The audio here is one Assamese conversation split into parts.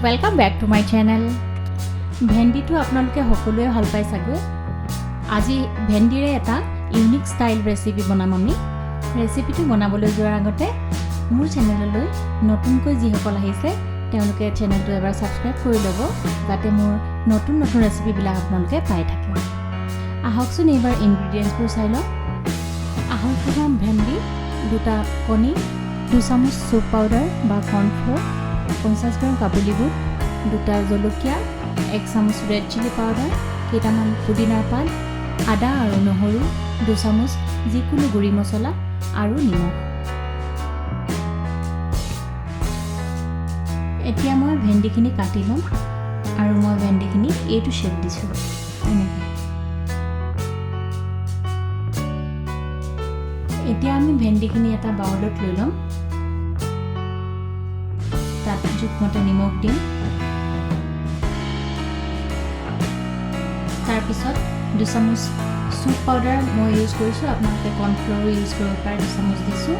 Welcome back to my channel. Bhindi to apnaloke hokoloe bhal pai sague. Aji bhindi re eta unique style recipe banam ami. Recipe tu banabole joar agote mur channel loi notun koi ji hokol ahise তেওঁলোকে channel to ebar subscribe kori lobo jate mur notun recipe bila apnaloke pai thake. Ahoksun ebar ingredients pur sai lo. 250 gram bhindi, 2টা koni, 2 চামুচ soup powder বা corn flour, 50 গ্রাম কাবুলি বুট, 2টা জলকীয়া, 1 চামুচ red chili powder, কেইটামান পুদিনাৰ পাত, আদা আৰু নহৰু, 2 চামুচ যিকোনো গুড়ি মছলা আৰু নিমখ। এতিয়া মই ভেন্দিখিনি কাটি লম আৰু মই ভেন্দিখিনি এইটো শেপ দিছো এনেকৈ। এতিয়া আমি ভেন্দিখিনি এটা বাউলত লৈ লম। তাত জোখমতে নিমখ দিম। তাৰ পিছত 2 চামুচ soup powder মই ইউজ কৰিছো, আপোনালোকে corn flour ইউজ কৰিব পাৰে, 2 চামুচ দিছো।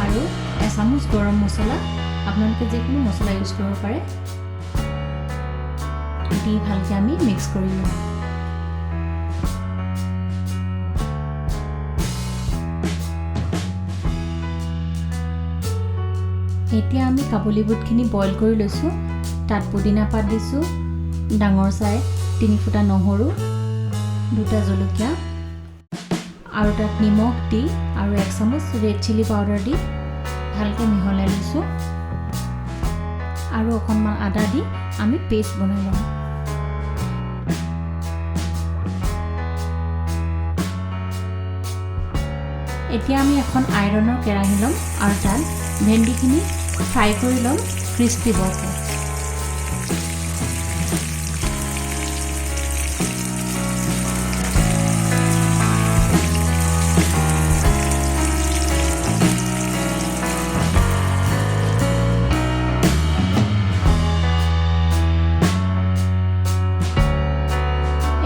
আৰু 1 চামুচ গৰম মছলা, আপোনালোকে যিকোনো মছলা ইউজ কৰিব পাৰে। দি ভালকৈ আমি মিক্স কৰি লম। এতিয়া আমি কাবুলি বুটখিনি বইল কৰি লৈছো। তাত পুদিনা পাত দিছো, ডাঙৰ চাই 3 ফুটা নহৰু, 2টা জলকীয়া আৰু তাত নিমখ দি আৰু 1 চামুচ red chili powder দি ভালকৈ মিহলাই লৈছো। আৰু অকণমান আদা দি আমি পেষ্ট বনাই লম। এতিয়া আমি এখন আইৰণৰ কেৰাহী লম আৰু তাত ভেন্দিখিনি ফ্ৰাই কৰি লম ক্ৰিস্পি হোৱাকৈ।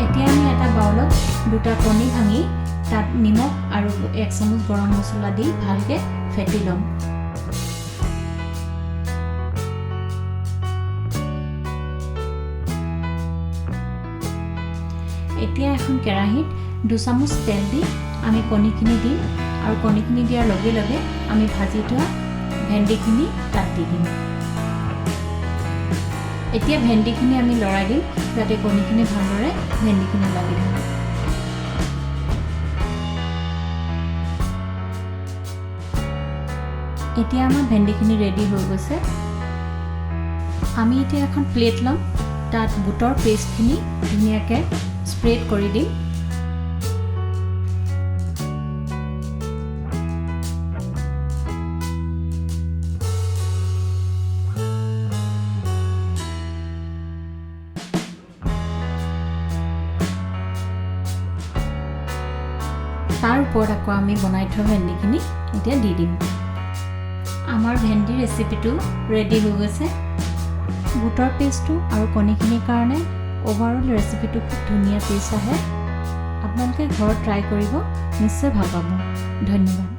এতিয়া আমি এটা বাউলত 2টা কণী ভাঙি তাত নিমখ আৰু 1 চামুচ গৰম মছলা দি ভালকৈ ফেটি লম। এতিয়া এখন কেৰাহীত 2 চামুচ তেল দি আমি কণীখিনি দিম আৰু কণীখিনি দিয়াৰ লগে লগে আমি ভাজি থোৱা ভেন্দিখিনি তাত দি দিম। এতিয়া ভেন্দিখিনি আমি লৰাই দিম যাতে কণীখিনি ভালদৰে ভেন্দিখিনি লাগি ধৰে। এতিয়া আমাৰ ভেন্দিখিনি ৰেডি হৈ গৈছে। আমি এতিয়া এখন প্লেট লম, তাত বুটৰ পেষ্টখিনি ধুনীয়াকৈ স্প্ৰেড কৰি দিম। তাৰ ওপৰত আকৌ আমি বনাই থোৱা ভেন্দিখিনি এতিয়া দি দিম। আমাৰ ভেন্দি ৰেচিপিটো ৰেডি হৈ গৈছে। বুটৰ পেষ্টটো আৰু কণীখিনিৰ কাৰণে ওভাৰঅল ৰেচিপিটো খুব ধুনীয়া টেষ্ট আহে। আপোনালোকে ঘৰত ট্ৰাই কৰিব, নিশ্চয় ভাল পাব। ধন্যবাদ।